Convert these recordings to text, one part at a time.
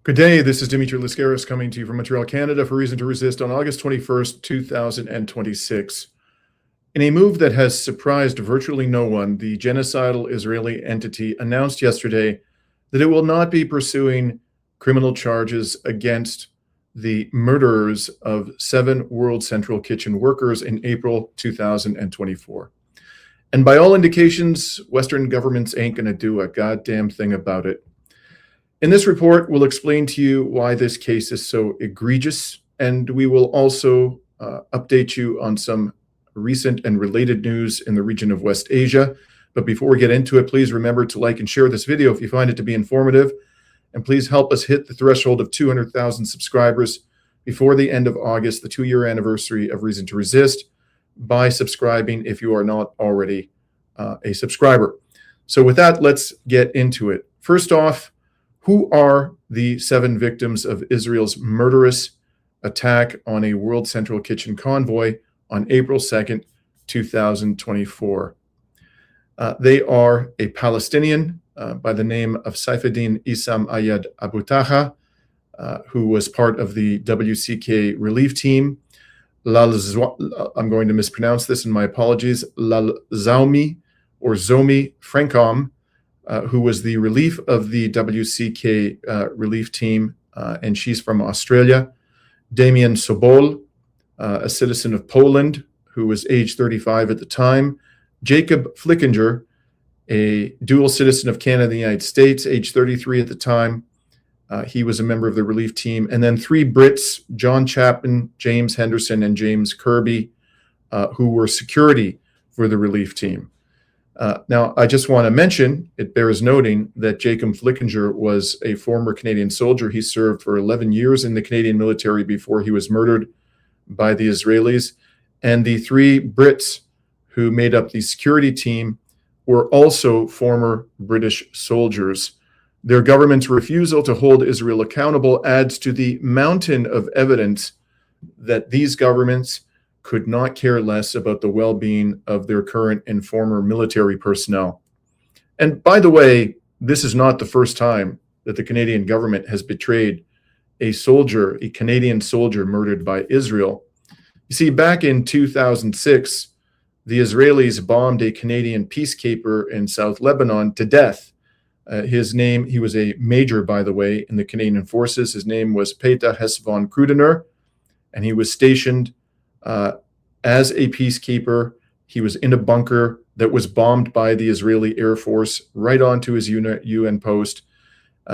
Good day, this is Dimitri Lascaris coming to you from Montreal, Canada for Reason to Resist on August 21st, 2026. In a move that has surprised virtually no one, the genocidal Israeli entity announced yesterday that it will not be pursuing criminal charges against the murderers of 7 World Central Kitchen workers in April 2024. And by all indications, Western governments ain't going to do a goddamn thing about it. In this report, we'll explain to you why this case is so egregious, and we will also update you on some recent and related news in the region of West Asia. But before we get into it, please remember to like and share this video if you find it to be informative, and please help us hit the threshold of 200,000 subscribers before the end of August, the 2-year anniversary of Reason to Resist, by subscribing if you are not already a subscriber. So with that, let's get into it. First off, who are the 7 victims of Israel's murderous attack on a World Central Kitchen convoy on April 2nd, 2024? They are a Palestinian by the name of Saifuddin Issam Ayad Abu Taha, who was part of the WCK relief team. I'm going to mispronounce this, and my apologies. Lalzaoumi or Zomi Frankom, who was the relief of the WCK relief team, and she's from Australia. Damian Sobol, a citizen of Poland, who was age 35 at the time. Jacob Flickinger, a dual citizen of Canada and the United States, age 33 at the time. He was a member of the relief team. And then 3 Brits, John Chapman, James Henderson, and James Kirby, who were security for the relief team. Now, I just want to mention, it bears noting that Jacob Flickinger was a former Canadian soldier. He served for 11 years in the Canadian military before he was murdered by the Israelis. And the 3 Brits who made up the security team were also former British soldiers. Their government's refusal to hold Israel accountable adds to the mountain of evidence that these governments could not care less about the well-being of their current and former military personnel. And by the way, this is not the first time that the Canadian government has betrayed a soldier, a Canadian soldier murdered by Israel. You see, back in 2006, the Israelis bombed a Canadian peacekeeper in South Lebanon to death. He was a major, by the way, in the Canadian forces. His name was Peter Hess von Krudener, and he was stationed as a peacekeeper. He was in a bunker that was bombed by the Israeli Air Force right onto his UN post.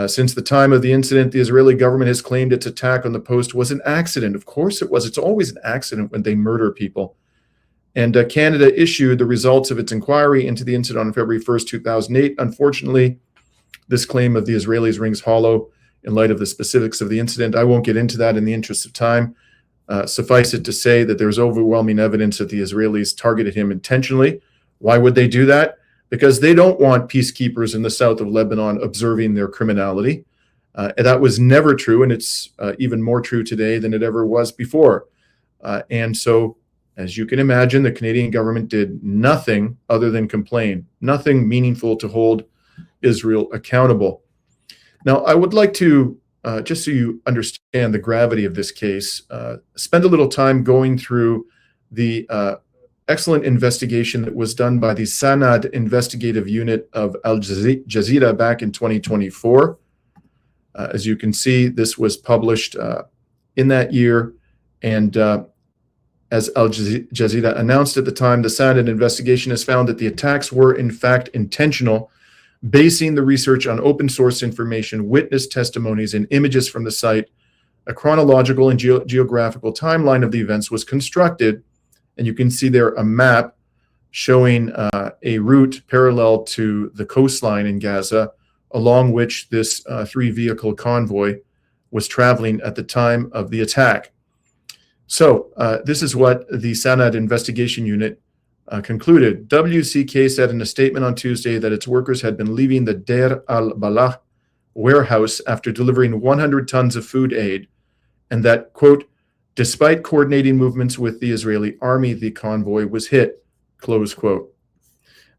Since the time of the incident, the Israeli government has claimed its attack on the post was an accident. Of course it was. It's always an accident when they murder people. And Canada issued the results of its inquiry into the incident on February 1st, 2008. Unfortunately, this claim of the Israelis rings hollow in light of the specifics of the incident. I won't get into that in the interest of time. Suffice it to say that there's overwhelming evidence that the Israelis targeted him intentionally. Why would they do that? Because they don't want peacekeepers in the south of Lebanon observing their criminality. That was never true, and it's even more true today than it ever was before. And so, as you can imagine, the Canadian government did nothing other than complain, nothing meaningful to hold Israel accountable. Now, I would like to, just so you understand the gravity of this case, spend a little time going through the excellent investigation that was done by the Sanad investigative unit of Al Jazeera back in 2024. As you can see, this was published in that year, and as Al Jazeera announced at the time, the Sanad investigation has found that the attacks were in fact intentional, basing the research on open source information, witness testimonies, and images from the site. A chronological and geographical timeline of the events was constructed, and you can see there a map showing a route parallel to the coastline in Gaza, along which this 3-vehicle convoy was traveling at the time of the attack. So this is what the Sanad investigation unit concluded. WCK said in a statement on Tuesday that its workers had been leaving the Deir al-Balah warehouse after delivering 100 tons of food aid, and that, quote, despite coordinating movements with the Israeli army, the convoy was hit, close quote.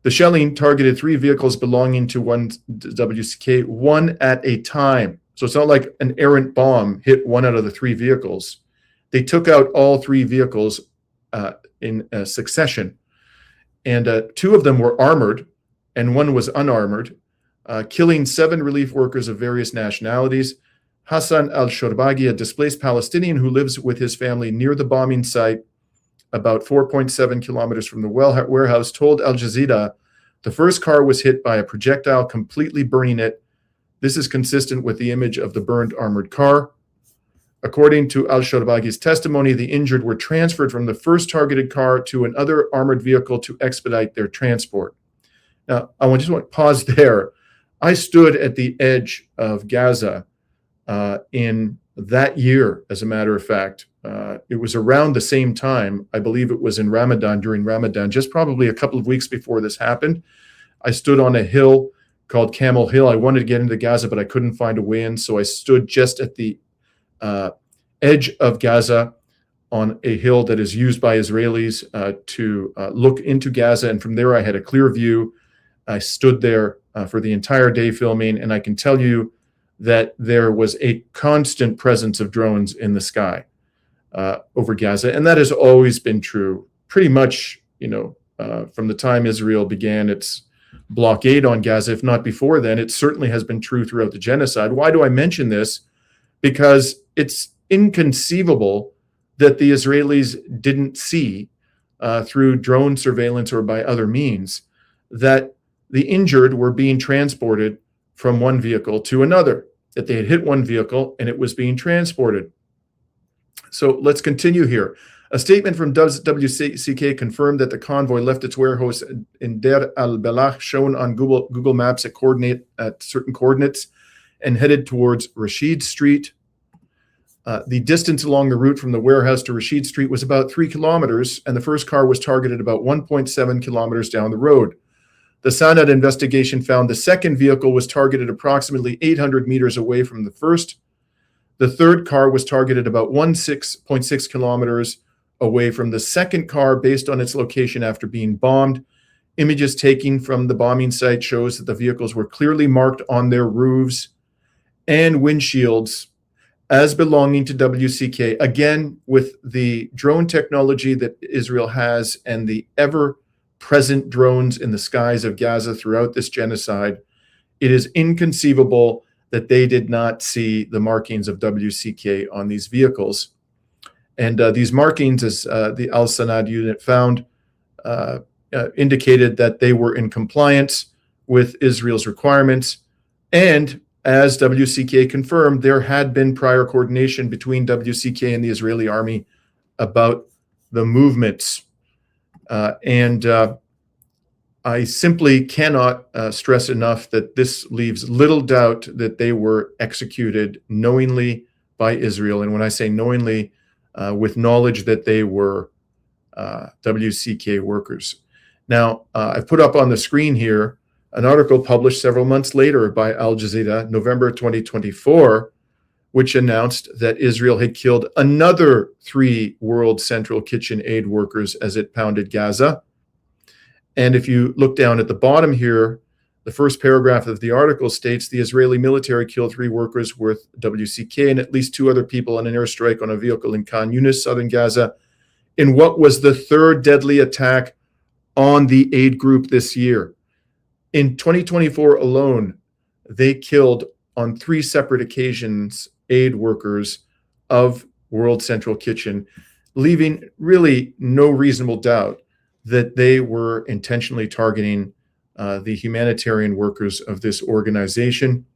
The shelling targeted 3 vehicles belonging to one WCK, one at a time. So it's not like an errant bomb hit one out of the three vehicles. They took out all three vehicles in succession. And two of them were armored and one was unarmored, killing 7 relief workers of various nationalities. Hassan al-Shorbagi, a displaced Palestinian who lives with his family near the bombing site, about 4.7 kilometers from the warehouse, told Al Jazeera the first car was hit by a projectile, completely burning it. This is consistent with the image of the burned armored car. According to al-Shorbagi's testimony, the injured were transferred from the first targeted car to another armored vehicle to expedite their transport. Now, I just want to pause there. I stood at the edge of Gaza in that year, as a matter of fact. It was around the same time. I believe it was in Ramadan, during Ramadan, just probably a couple of weeks before this happened. I stood on a hill called Camel Hill. I wanted to get into Gaza, but I couldn't find a way in. So I stood just at the edge of Gaza on a hill that is used by Israelis to look into Gaza. And from there, I had a clear view. I stood there for the entire day filming, and I can tell you that there was a constant presence of drones in the sky over Gaza. And that has always been true, pretty much, from the time Israel began its blockade on Gaza, if not before then. It certainly has been true throughout the genocide. Why do I mention this? Because it's inconceivable that the Israelis didn't see through drone surveillance or by other means that the injured were being transported from one vehicle to another, that they had hit one vehicle and it was being transported. So let's continue here. A statement from WCK confirmed that the convoy left its warehouse in Deir al-Balah, shown on Google Maps at certain coordinates, and headed towards Rashid Street. The distance along the route from the warehouse to Rashid Street was about 3 kilometers, and the first car was targeted about 1.7 kilometers down the road. The Sanad investigation found the second vehicle was targeted approximately 800 meters away from the first. The third car was targeted about 1.6 kilometers away from the second car based on its location after being bombed. Images taken from the bombing site shows that the vehicles were clearly marked on their roofs and windshields as belonging to WCK. Again, with the drone technology that Israel has and the ever-present drones in the skies of Gaza throughout this genocide, it is inconceivable that they did not see the markings of WCK on these vehicles. And these markings, as the Al-Sanad unit found, indicated that they were in compliance with Israel's requirements. And as WCK confirmed, there had been prior coordination between WCK and the Israeli army about the movements. I simply cannot stress enough that this leaves little doubt that they were executed knowingly by Israel. And when I say knowingly, with knowledge that they were WCK workers. Now, I've put up on the screen here an article published several months later by Al Jazeera, November 2024, which announced that Israel had killed another 3 World Central Kitchen aid workers as it pounded Gaza. And if you look down at the bottom here, the first paragraph of the article states the Israeli military killed 3 workers with WCK and at least 2 other people in an airstrike on a vehicle in Khan Yunis, southern Gaza, in what was the 3rd deadly attack on the aid group this year. In 2024 alone, they killed on 3 separate occasions aid workers of World Central Kitchen, leaving really no reasonable doubt that they were intentionally targeting the humanitarian workers of this organization.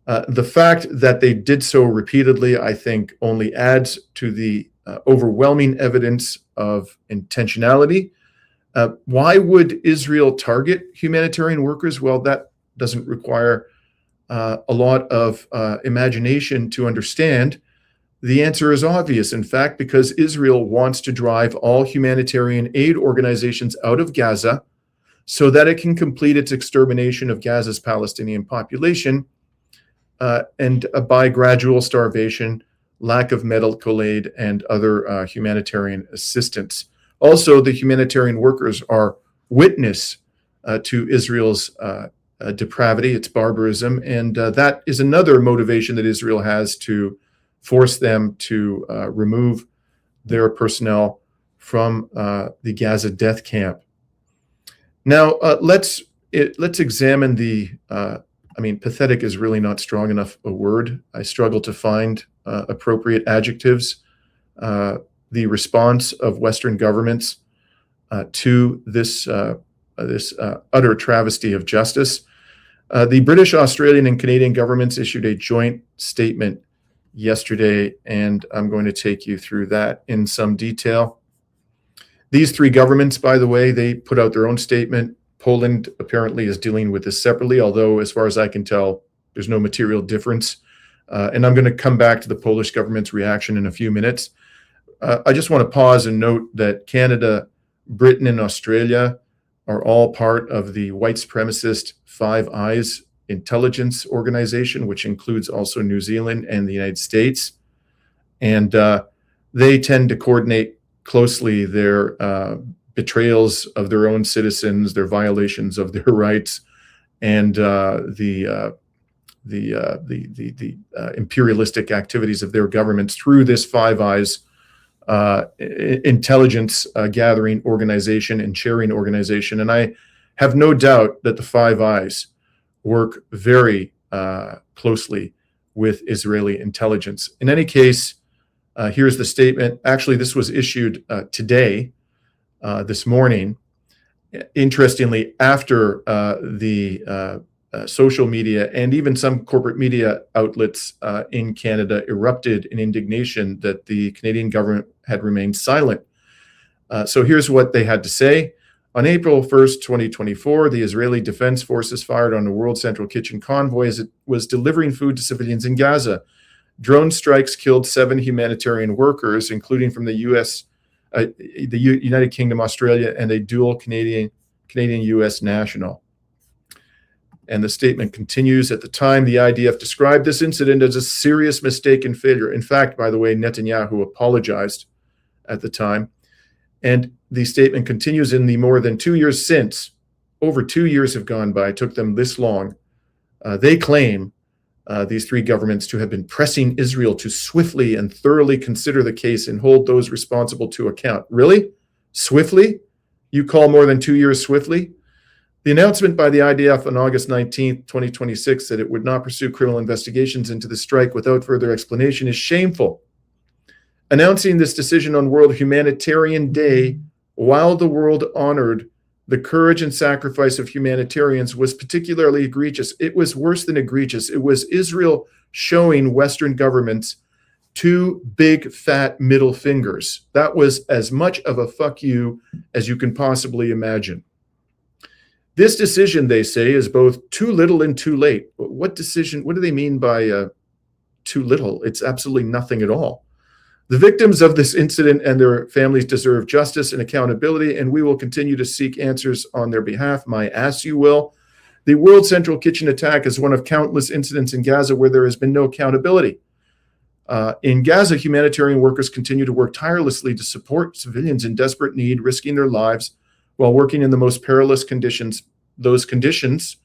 The fact that they did so repeatedly, I think, only adds to the overwhelming evidence of intentionality. Why would Israel target humanitarian workers? Well, that doesn't require a lot of imagination to understand. The answer is obvious, in fact, because Israel wants to drive all humanitarian aid organizations out of Gaza so that it can complete its extermination of Gaza's Palestinian population and by gradual starvation, lack of medical aid, and other humanitarian assistance. Also, the humanitarian workers are witness to Israel's depravity, it's barbarism, and that is another motivation that Israel has to force them to remove their personnel from the Gaza death camp. Now, let's examine the, pathetic is really not strong enough a word. I struggle to find appropriate adjectives. The response of Western governments to this utter travesty of justice. The British, Australian, and Canadian governments issued a joint statement yesterday, and I'm going to take you through that in some detail. These three governments, by the way, they put out their own statement. Poland apparently is dealing with this separately, although as far as I can tell, there's no material difference. And I'm going to come back to the Polish government's reaction in a few minutes. I just want to pause and note that Canada, Britain, and Australia are all part of the white supremacist Five Eyes intelligence organization, which includes also New Zealand and the United States. And they tend to coordinate closely their betrayals of their own citizens, their violations of their rights, and the imperialistic activities of their governments through this Five Eyes intelligence gathering organization and sharing organization. And I have no doubt that the Five Eyes work very closely with Israeli intelligence. In any case, here's the statement. Actually, this was issued today, this morning. Interestingly, after the social media and even some corporate media outlets in Canada erupted in indignation that the Canadian government had remained silent. So here's what they had to say. On April 1st, 2024, the Israeli Defense Forces fired on the World Central Kitchen convoy as it was delivering food to civilians in Gaza. Drone strikes killed 7 humanitarian workers, including from the U.S., the United Kingdom, Australia, and a dual Canadian-U.S. national. And the statement continues, at the time, the IDF described this incident as a serious mistake and failure. In fact, by the way, Netanyahu apologized at the time. And the statement continues, in the more than 2 years since, over 2 years have gone by, it took them this long. They claim, these three governments, to have been pressing Israel to swiftly and thoroughly consider the case and hold those responsible to account. Really? Swiftly? You call more than 2 years swiftly? The announcement by the IDF on August 19th, 2026, that it would not pursue criminal investigations into the strike without further explanation is shameful. Announcing this decision on World Humanitarian Day while the world honored the courage and sacrifice of humanitarians was particularly egregious. It was worse than egregious. It was Israel showing Western governments 2 big, fat middle fingers. That was as much of a fuck you as you can possibly imagine. This decision, they say, is both too little and too late. What decision? What do they mean by too little? It's absolutely nothing at all. The victims of this incident and their families deserve justice and accountability, and we will continue to seek answers on their behalf. My ass, you will. The World Central Kitchen attack is one of countless incidents in Gaza where there has been no accountability. In Gaza, humanitarian workers continue to work tirelessly to support civilians in desperate need, risking their lives while working in the most perilous conditions. Those conditions,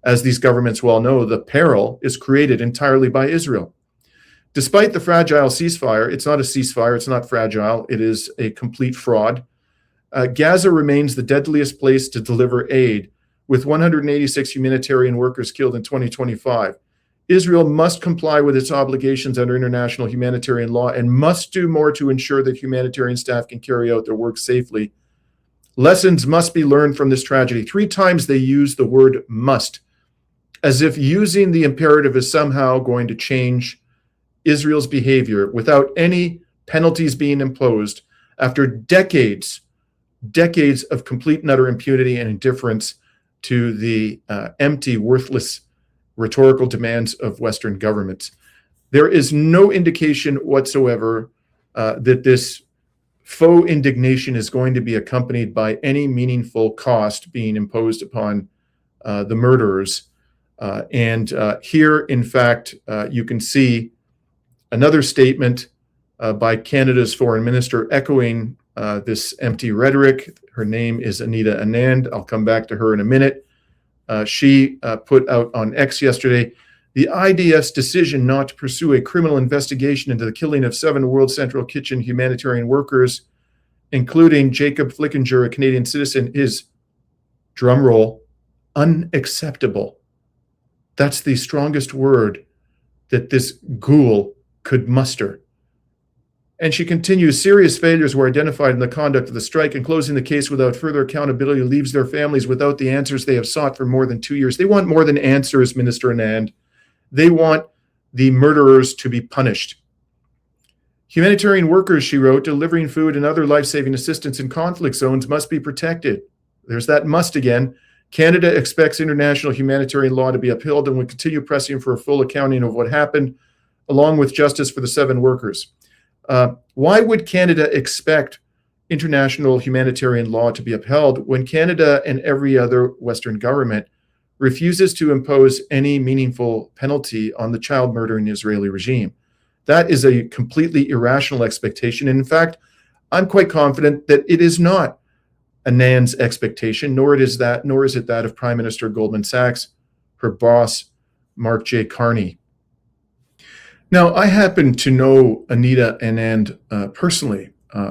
as these governments well know, the peril is created entirely by Israel. Despite the fragile ceasefire, it's not a ceasefire, it's not fragile, it is a complete fraud. Gaza remains the deadliest place to deliver aid, with 186 humanitarian workers killed in 2025. Israel must comply with its obligations under international humanitarian law and must do more to ensure that humanitarian staff can carry out their work safely. Lessons must be learned from this tragedy. 3 times they use the word must, as if using the imperative is somehow going to change Israel's behavior without any penalties being imposed after decades of complete and utter impunity and indifference to the empty, worthless, rhetorical demands of Western governments. There is no indication whatsoever that this faux indignation is going to be accompanied by any meaningful cost being imposed upon the murderers. And here, in fact, you can see another statement by Canada's foreign minister echoing this empty rhetoric. Her name is Anita Anand. I'll come back to her in a minute. She put out on X yesterday, the IDF's decision not to pursue a criminal investigation into the killing of 7 World Central Kitchen humanitarian workers, including Jacob Flickinger, a Canadian citizen, is, drumroll, unacceptable. That's the strongest word that this ghoul could muster. And she continues, serious failures were identified in the conduct of the strike, and closing the case without further accountability leaves their families without the answers they have sought for more than 2 years. They want more than answers, Minister Anand. They want the murderers to be punished. Humanitarian workers, she wrote, delivering food and other life-saving assistance in conflict zones must be protected. There's that must again. Canada expects international humanitarian law to be upheld and will continue pressing for a full accounting of what happened, along with justice for the 7 workers. Why would Canada expect international humanitarian law to be upheld when Canada and every other Western government refuses to impose any meaningful penalty on the child murdering Israeli regime? That is a completely irrational expectation. And in fact, I'm quite confident that it is not Anand's expectation, nor is it that of Prime Minister Goldman Sachs, her boss, Mark J. Carney. Now, I happen to know Anita Anand personally.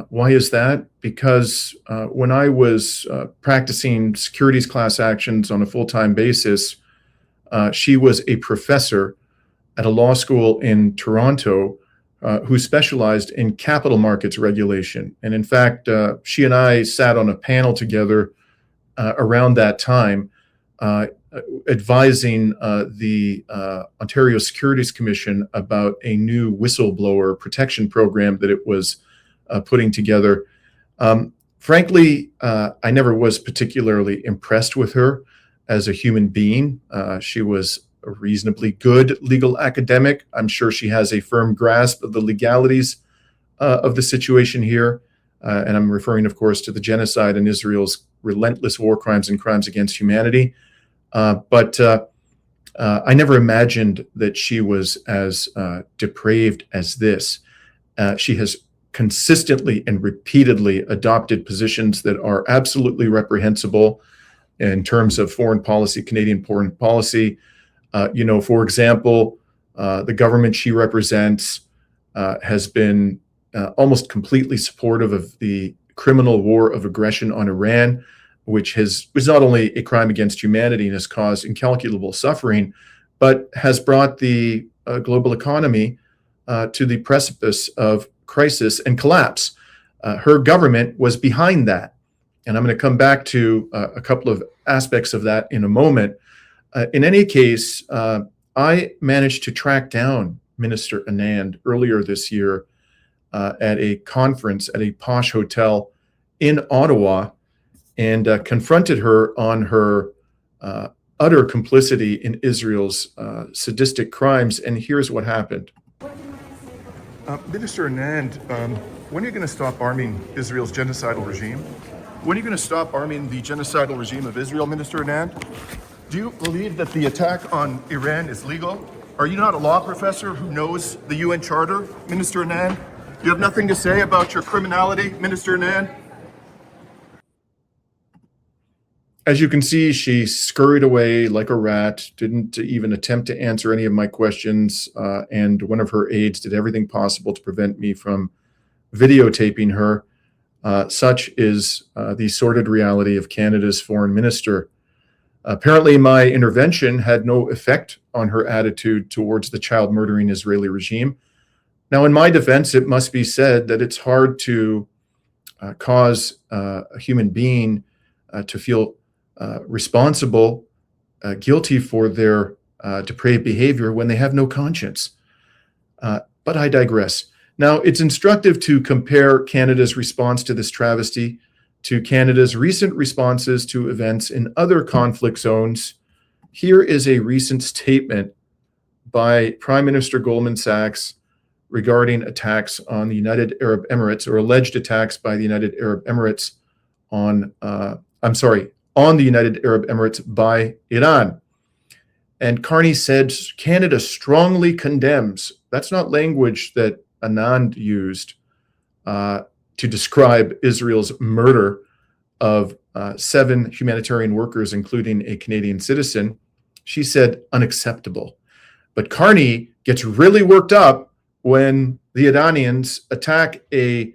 Why is that? Because when I was practicing securities class actions on a full-time basis, she was a professor at a law school in Toronto who specialized in capital markets regulation. And in fact, she and I sat on a panel together around that time, advising the Ontario Securities Commission about a new whistleblower protection program that it was putting together. Frankly, I never was particularly impressed with her as a human being. She was a reasonably good legal academic. I'm sure she has a firm grasp of the legalities of the situation here. And I'm referring, of course, to the genocide and Israel's relentless war crimes and crimes against humanity. But I never imagined that she was as depraved as this. She has consistently and repeatedly adopted positions that are absolutely reprehensible in terms of foreign policy, Canadian foreign policy. For example, the government she represents has been almost completely supportive of the criminal war of aggression on Iran, which was not only a crime against humanity and has caused incalculable suffering, but has brought the global economy to the precipice of crisis and collapse. Her government was behind that. And I'm going to come back to a couple of aspects of that in a moment. In any case, I managed to track down Minister Anand earlier this year at a conference at a posh hotel in Ottawa and confronted her on her utter complicity in Israel's sadistic crimes. And here's what happened. Minister Anand, when are you going to stop arming Israel's genocidal regime? When are you going to stop arming the genocidal regime of Israel, Minister Anand? Do you believe that the attack on Iran is legal? Are you not a law professor who knows the UN Charter, Minister Anand? Do you have nothing to say about your criminality, Minister Anand? As you can see, she scurried away like a rat, didn't even attempt to answer any of my questions, and one of her aides did everything possible to prevent me from videotaping her. Such is the sordid reality of Canada's foreign minister. Apparently, my intervention had no effect on her attitude towards the child-murdering Israeli regime. Now, in my defense, it must be said that it's hard to cause a human being to feel responsible, guilty for their depraved behavior when they have no conscience. But I digress. Now, it's instructive to compare Canada's response to this travesty to Canada's recent responses to events in other conflict zones. Here is a recent statement by Prime Minister Goldman Sachs regarding attacks on the United Arab Emirates, or alleged attacks by the United Arab Emirates on the United Arab Emirates by Iran. And Carney said, Canada strongly condemns. That's not language that Anand used to describe Israel's murder of 7 humanitarian workers, including a Canadian citizen, she said unacceptable. But Carney gets really worked up when the Iranians attack a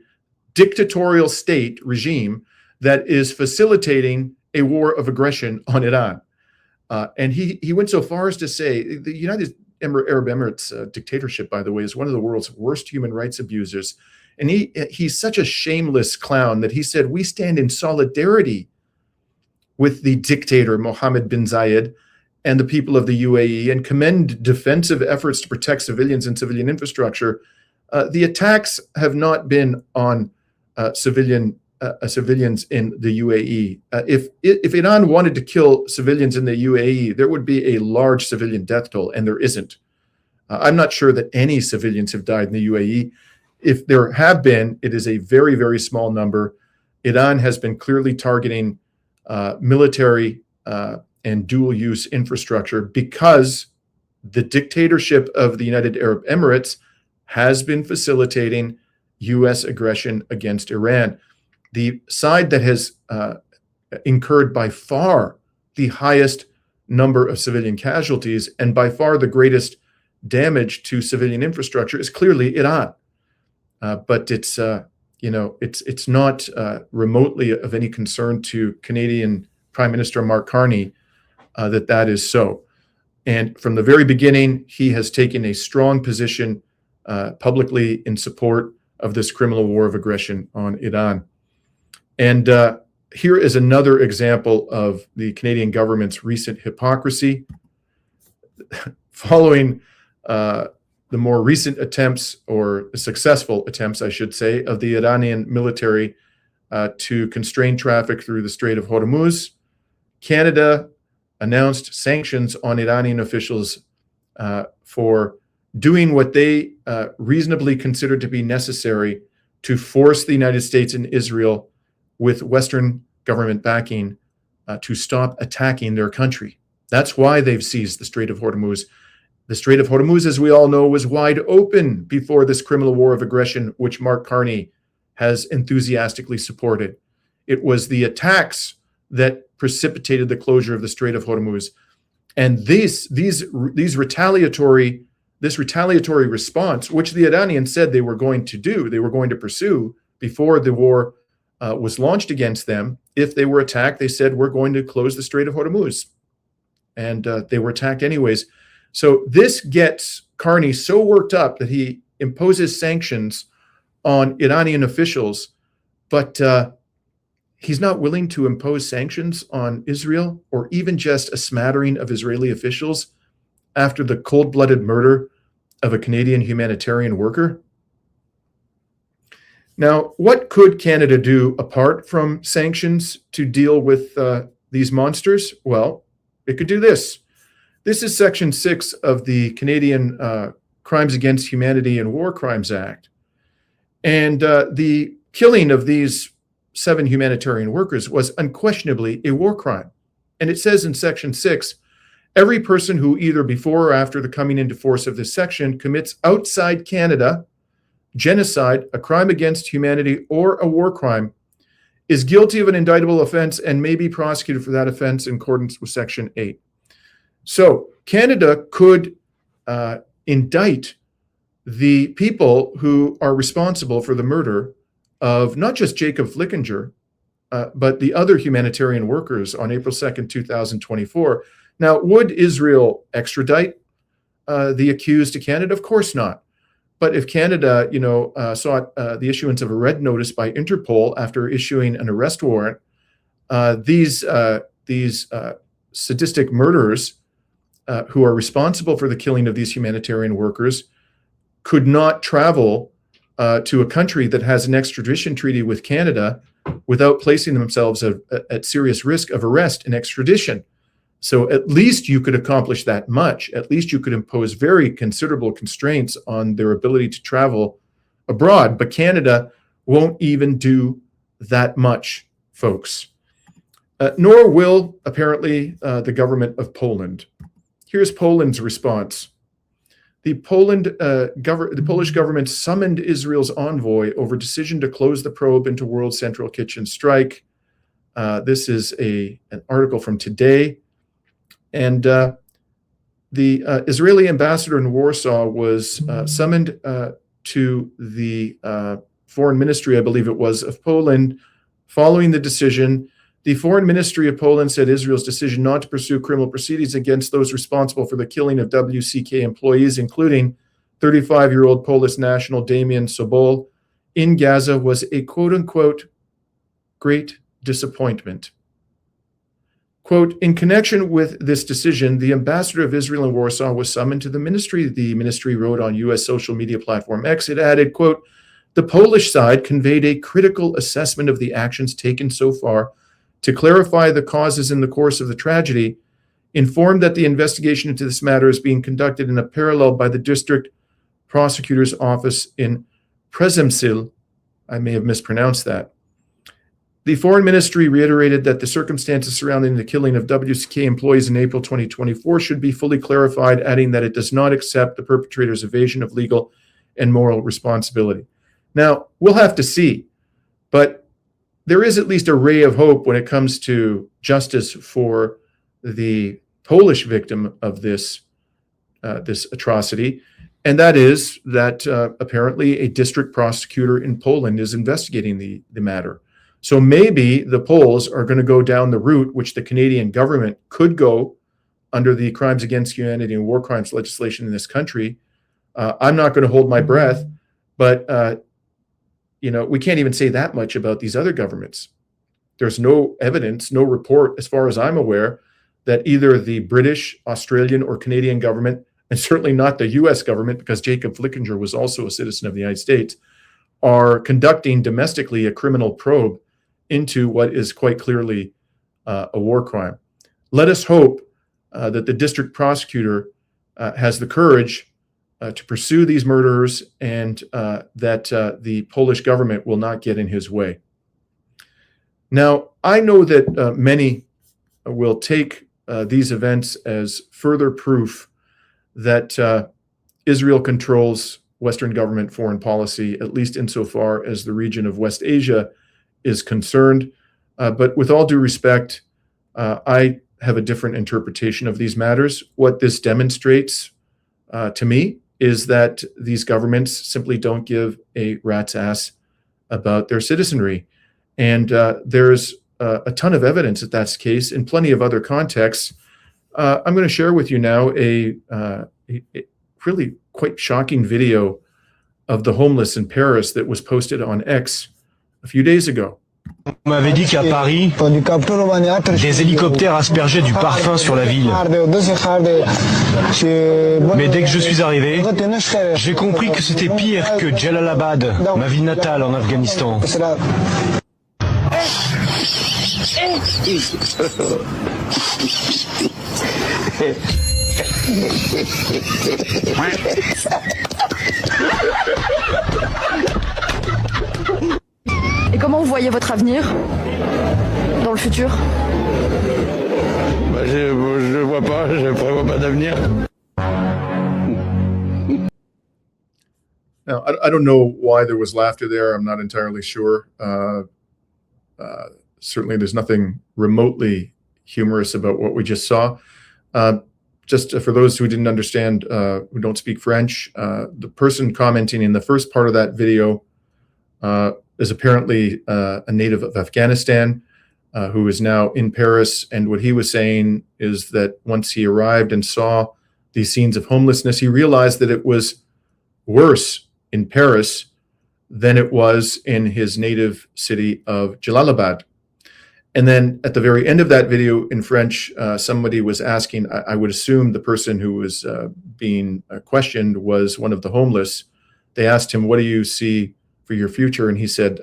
dictatorial state regime that is facilitating a war of aggression on Iran. And he went so far as to say the United Arab Emirates dictatorship, by the way, is one of the world's worst human rights abusers. And he's such a shameless clown that he said, we stand in solidarity with the dictator Mohammed bin Zayed and the people of the UAE and commend defensive efforts to protect civilians and civilian infrastructure. The attacks have not been on civilians in the UAE. If Iran wanted to kill civilians in the UAE, there would be a large civilian death toll, and there isn't. I'm not sure that any civilians have died in the UAE. If there have been, it is a very, very small number. Iran has been clearly targeting military and dual-use infrastructure because the dictatorship of the United Arab Emirates has been facilitating U.S. aggression against Iran. The side that has incurred by far the highest number of civilian casualties and by far the greatest damage to civilian infrastructure is clearly Iran. But it's not remotely of any concern to Canadian Prime Minister Mark Carney that is so. And from the very beginning, he has taken a strong position publicly in support of this criminal war of aggression on Iran. And here is another example of the Canadian government's recent hypocrisy. Following the more recent attempts, or successful attempts, I should say, of the Iranian military to constrain traffic through the Strait of Hormuz, Canada announced sanctions on Iranian officials for doing what they reasonably considered to be necessary to force the United States and Israel, with Western government backing, to stop attacking their country. That's why they've seized the Strait of Hormuz. The Strait of Hormuz, as we all know, was wide open before this criminal war of aggression, which Mark Carney has enthusiastically supported. It was the attacks that precipitated the closure of the Strait of Hormuz. And this retaliatory response, which the Iranians said they were going to do, they were going to pursue before the war was launched against them. If they were attacked, they said, we're going to close the Strait of Hormuz. And they were attacked anyways. So this gets Carney so worked up that he imposes sanctions on Iranian officials, but he's not willing to impose sanctions on Israel or even just a smattering of Israeli officials after the cold-blooded murder of a Canadian humanitarian worker. Now, what could Canada do apart from sanctions to deal with these monsters? Well, it could do this. This is Section 6 of the Canadian Crimes Against Humanity and War Crimes Act. And the killing of these 7 humanitarian workers was unquestionably a war crime. And it says in Section 6, every person who either before or after the coming into force of this section commits outside Canada genocide, a crime against humanity, or a war crime is guilty of an indictable offense and may be prosecuted for that offense in accordance with Section 8. So Canada could indict the people who are responsible for the murder of not just Jacob Flickinger, but the other humanitarian workers on April 2nd, 2024. Now, would Israel extradite the accused to Canada? Of course not. But if Canada, sought the issuance of a red notice by Interpol after issuing an arrest warrant, these sadistic murderers who are responsible for the killing of these humanitarian workers could not travel to a country that has an extradition treaty with Canada without placing themselves at serious risk of arrest and extradition. So at least you could accomplish that much. At least you could impose very considerable constraints on their ability to travel abroad. But Canada won't even do that much, folks. Nor will, apparently, the government of Poland. Here's Poland's response. The Polish government summoned Israel's envoy over decision to close the probe into World Central Kitchen strike. This is an article from today. And the Israeli ambassador in Warsaw was summoned to the foreign ministry, I believe it was, of Poland, following the decision. The foreign ministry of Poland said Israel's decision not to pursue criminal proceedings against those responsible for the killing of WCK employees, including 35-year-old Polish national Damian Sobol, in Gaza was a quote-unquote great disappointment. Quote, in connection with this decision, the ambassador of Israel in Warsaw was summoned to the ministry. The ministry wrote on U.S. social media platform X. It added, quote, the Polish side conveyed a critical assessment of the actions taken so far to clarify the causes in the course of the tragedy, informed that the investigation into this matter is being conducted in a parallel by the district prosecutor's office in Przemyśl. I may have mispronounced that. The foreign ministry reiterated that the circumstances surrounding the killing of WCK employees in April 2024 should be fully clarified, adding that it does not accept the perpetrator's evasion of legal and moral responsibility. Now, we'll have to see, but there is at least a ray of hope when it comes to justice for the Polish victim of this atrocity, and that is that apparently a district prosecutor in Poland is investigating the matter. So maybe the Poles are going to go down the route which the Canadian government could go under the Crimes Against Humanity and War Crimes legislation in this country. I'm not going to hold my breath, but we can't even say that much about these other governments. There's no evidence, no report, as far as I'm aware, that either the British, Australian, or Canadian government, and certainly not the U.S. government, because Jacob Flickinger was also a citizen of the United States, are conducting domestically a criminal probe into what is quite clearly a war crime. Let us hope that the district prosecutor has the courage to pursue these murderers and that the Polish government will not get in his way. Now, I know that many will take these events as further proof that Israel controls Western government foreign policy, at least insofar as the region of West Asia is concerned. But with all due respect, I have a different interpretation of these matters. What this demonstrates to me is that these governments simply don't give a rat's ass about their citizenry. And there's a ton of evidence that that's the case in plenty of other contexts. I'm going to share with you now a really quite shocking video of the homeless in Paris that was posted on X a few days ago. On m'avait dit qu'à Paris, des hélicoptères aspergeaient du parfum sur la ville. Mais dès que je suis arrivé, j'ai compris que c'était pire que Jalalabad, ma ville natale en Afghanistan. Et comment vous voyez votre avenir dans le futur? Je ne vois pas, je ne prévois pas d'avenir. Now, I don't know why there was laughter there. I'm not entirely sure. Certainly, there's nothing remotely humorous about what we just saw. Just for those who didn't understand, who don't speak French, the person commenting in the first part of that video is apparently a native of Afghanistan who is now in Paris. And what he was saying is that once he arrived and saw these scenes of homelessness, he realized that it was worse in Paris than it was in his native city of Jalalabad. And then at the very end of that video in French, somebody was asking, I would assume the person who was being questioned was one of the homeless. They asked him, what do you see for your future? And he said,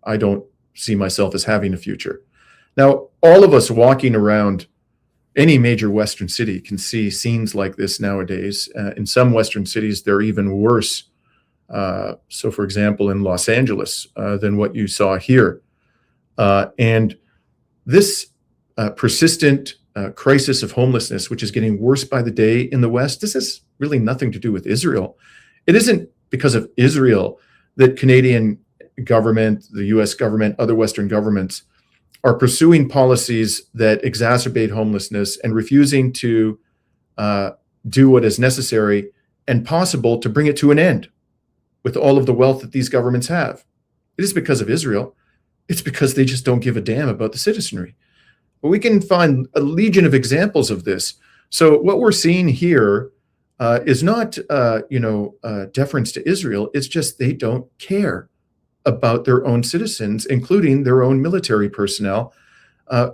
I don't see myself as having a future. Now, all of us walking around any major Western city can see scenes like this nowadays. In some Western cities, they're even worse. So, for example, in Los Angeles, than what you saw here. And this persistent crisis of homelessness, which is getting worse by the day in the West, this has really nothing to do with Israel. It isn't because of Israel that Canadian government, the US government, other Western governments are pursuing policies that exacerbate homelessness and refusing to do what is necessary and possible to bring it to an end with all of the wealth that these governments have. It is because of Israel. It's because they just don't give a damn about the citizenry. But we can find a legion of examples of this. So what we're seeing here is not, deference to Israel. It's just they don't care about their own citizens, including their own military personnel.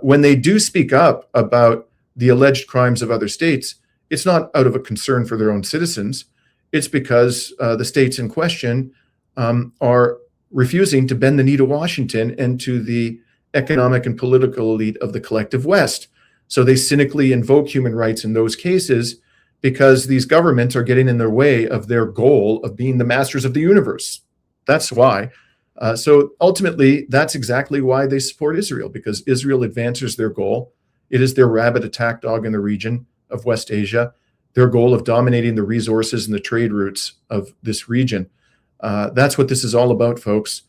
When they do speak up about the alleged crimes of other states, it's not out of a concern for their own citizens. It's because the states in question are refusing to bend the knee to Washington and to the economic and political elite of the collective West. So they cynically invoke human rights in those cases because these governments are getting in their way of their goal of being the masters of the universe. That's why. So ultimately, that's exactly why they support Israel, because Israel advances their goal. It is their rabid attack dog in the region of West Asia, their goal of dominating the resources and the trade routes of this region. That's what this is all about, folks.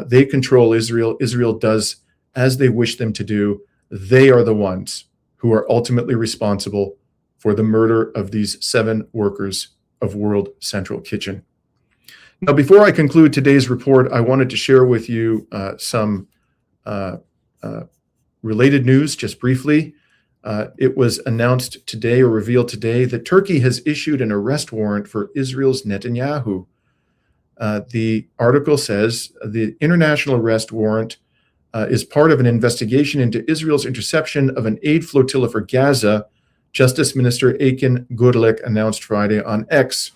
They control Israel. Israel does as they wish them to do. They are the ones who are ultimately responsible for the murder of these 7 workers of World Central Kitchen. Now, before I conclude today's report, I wanted to share with you some related news just briefly. It was announced today or revealed today that Turkey has issued an arrest warrant for Israel's Netanyahu. The article says the international arrest warrant is part of an investigation into Israel's interception of an aid flotilla for Gaza, Justice Minister Akin Gurlik announced Friday on X.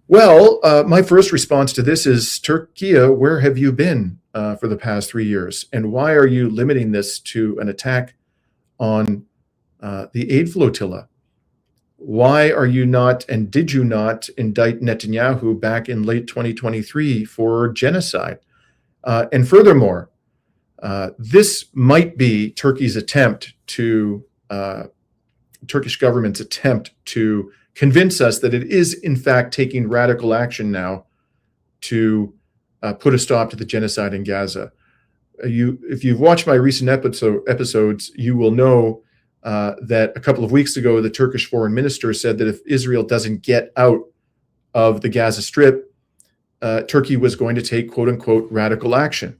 Well, my first response to this is, Turkey, where have you been for the past 3 years? And why are you limiting this to an attack on the aid flotilla? Why are you not, and did you not, indict Netanyahu back in late 2023 for genocide? And furthermore, this might be Turkey's attempt to, Turkish government's attempt to convince us that it is, in fact, taking radical action now to put a stop to the genocide in Gaza. If you've watched my recent episodes, you will know that a couple of weeks ago, the Turkish foreign minister said that if Israel doesn't get out of the Gaza Strip, Turkey was going to take, quote unquote, radical action.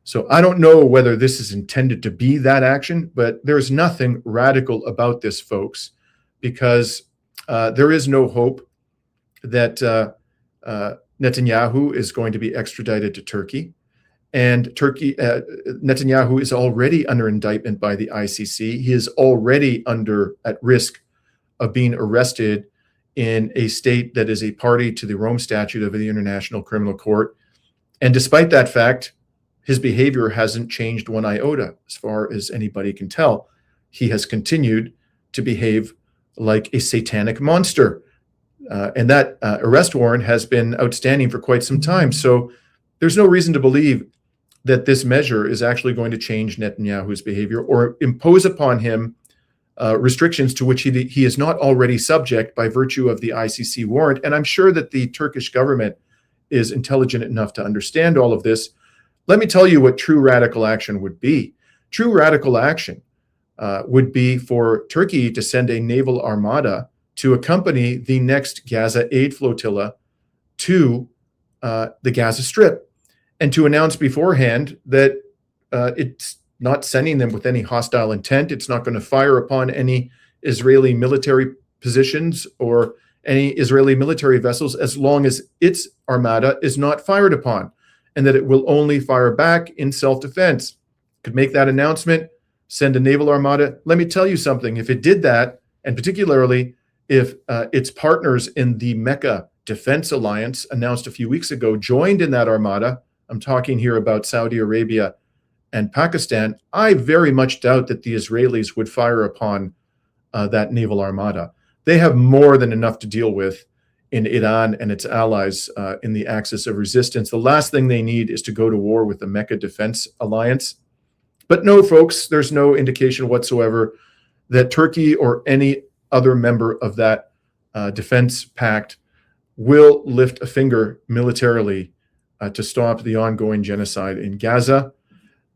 So I don't know whether this is intended to be that action, but there's nothing radical about this, folks, because there is no hope that Netanyahu is going to be extradited to Turkey. And Netanyahu is already under indictment by the ICC. He is already at risk of being arrested in a state that is a party to the Rome Statute of the International Criminal Court. And despite that fact, his behavior hasn't changed one iota, as far as anybody can tell. He has continued to behave like a satanic monster. And that arrest warrant has been outstanding for quite some time. So there's no reason to believe that this measure is actually going to change Netanyahu's behavior or impose upon him restrictions to which he is not already subject by virtue of the ICC warrant. And I'm sure that the Turkish government is intelligent enough to understand all of this. Let me tell you what true radical action would be. True radical action would be for Turkey to send a naval armada to accompany the next Gaza aid flotilla to the Gaza Strip, and to announce beforehand that it's not sending them with any hostile intent. It's not going to fire upon any Israeli military positions or any Israeli military vessels as long as its armada is not fired upon, and that it will only fire back in self-defense. Could make that announcement, send a naval armada. Let me tell you something. If it did that, and particularly if its partners in the Mecca Defense Alliance announced a few weeks ago joined in that armada, I'm talking here about Saudi Arabia and Pakistan, I very much doubt that the Israelis would fire upon that naval armada. They have more than enough to deal with in Iran and its allies in the axis of resistance. The last thing they need is to go to war with the Mecca Defense Alliance. But no, folks, there's no indication whatsoever that Turkey or any other member of that defense pact will lift a finger militarily to stop the ongoing genocide in Gaza.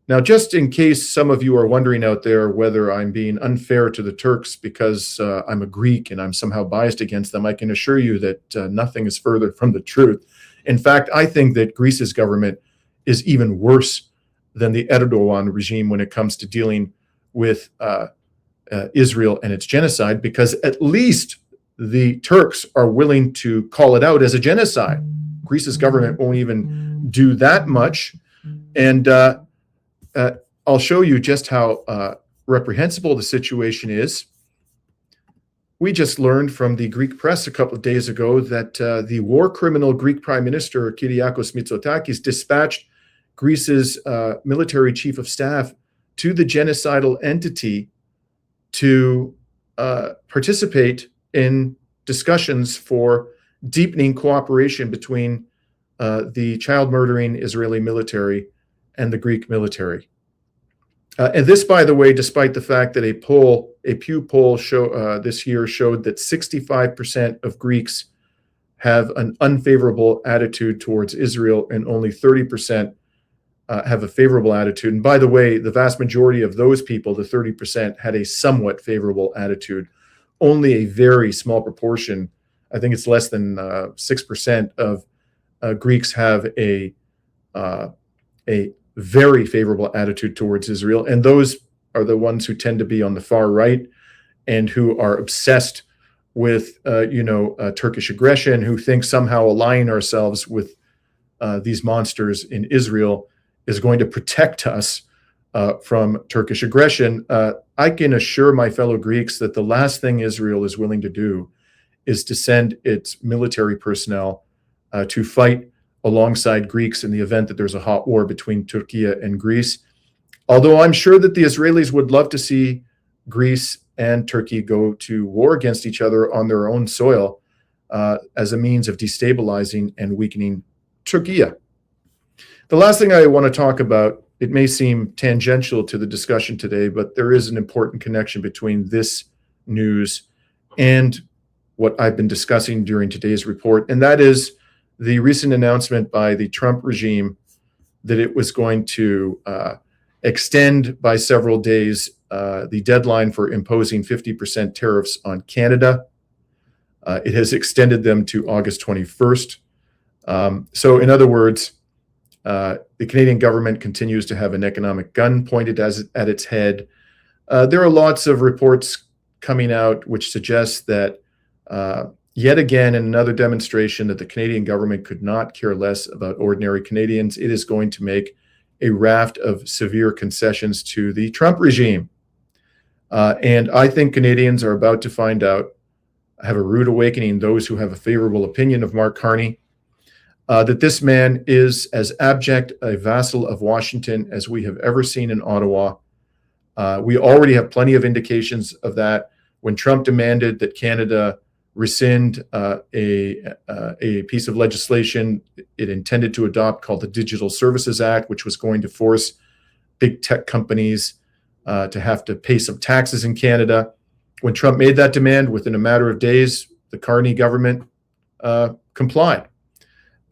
Now, just in case some of you are wondering out there whether I'm being unfair to the Turks because I'm a Greek and I'm somehow biased against them, I can assure you that nothing is further from the truth. In fact, I think that Greece's government is even worse than the Erdogan regime when it comes to dealing with Israel and its genocide, because at least the Turks are willing to call it out as a genocide. Greece's government won't even do that much. And I'll show you just how reprehensible the situation is. We just learned from the Greek press a couple of days ago that the war criminal Greek Prime Minister Kyriakos Mitsotakis dispatched Greece's military chief of staff to the genocidal entity to participate in discussions for deepening cooperation between the child-murdering Israeli military and the Greek military. And this, by the way, despite the fact that a Pew poll this year showed that 65% of Greeks have an unfavorable attitude towards Israel and only 30% have a favorable attitude. And by the way, the vast majority of those people, the 30%, had a somewhat favorable attitude. Only a very small proportion, I think it's less than 6% of Greeks have a very favorable attitude towards Israel. And those are the ones who tend to be on the far right and who are obsessed with, Turkish aggression, who think somehow aligning ourselves with these monsters in Israel is going to protect us from Turkish aggression. I can assure my fellow Greeks that the last thing Israel is willing to do is to send its military personnel to fight alongside Greeks in the event that there's a hot war between Turkey and Greece. Although I'm sure that the Israelis would love to see Greece and Turkey go to war against each other on their own soil as a means of destabilizing and weakening Turkey. The last thing I want to talk about, it may seem tangential to the discussion today, but there is an important connection between this news and what I've been discussing during today's report, and that is the recent announcement by the Trump regime that it was going to extend by several days the deadline for imposing 50% tariffs on Canada. It has extended them to August 21st. So in other words, the Canadian government continues to have an economic gun pointed at its head. There are lots of reports coming out which suggest that yet again, in another demonstration that the Canadian government could not care less about ordinary Canadians, it is going to make a raft of severe concessions to the Trump regime. And I think Canadians are about to find out, have a rude awakening, those who have a favorable opinion of Mark Carney, that this man is as abject a vassal of Washington as we have ever seen in Ottawa. We already have plenty of indications of that. When Trump demanded that Canada rescind a piece of legislation it intended to adopt called the Digital Services Act, which was going to force big tech companies to have to pay some taxes in Canada. When Trump made that demand, within a matter of days, the Carney government complied.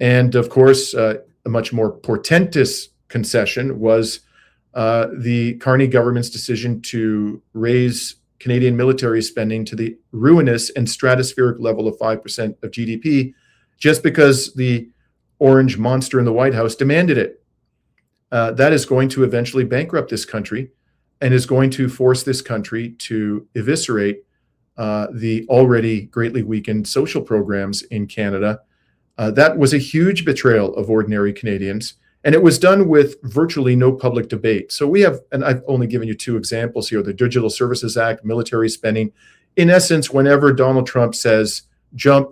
And of course, a much more portentous concession was the Carney government's decision to raise Canadian military spending to the ruinous and stratospheric level of 5% of GDP, just because the orange monster in the White House demanded it. That is going to eventually bankrupt this country and is going to force this country to eviscerate the already greatly weakened social programs in Canada. That was a huge betrayal of ordinary Canadians. And it was done with virtually no public debate. So we have, and I've only given you two examples here, the Digital Services Act, military spending. In essence, whenever Donald Trump says, jump,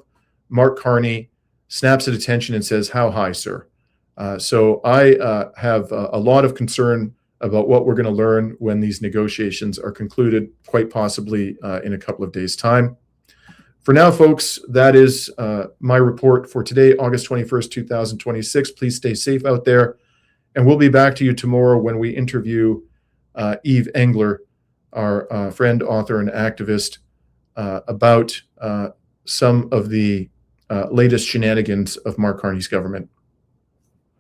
Mark Carney snaps at attention and says, how high, sir? So I have a lot of concern about what we're going to learn when these negotiations are concluded, quite possibly in a couple of days' time. For now, folks, that is my report for today, August 21st, 2026. Please stay safe out there. And we'll be back to you tomorrow when we interview Eve Engler, our friend, author, and activist, about some of the latest shenanigans of Mark Carney's government.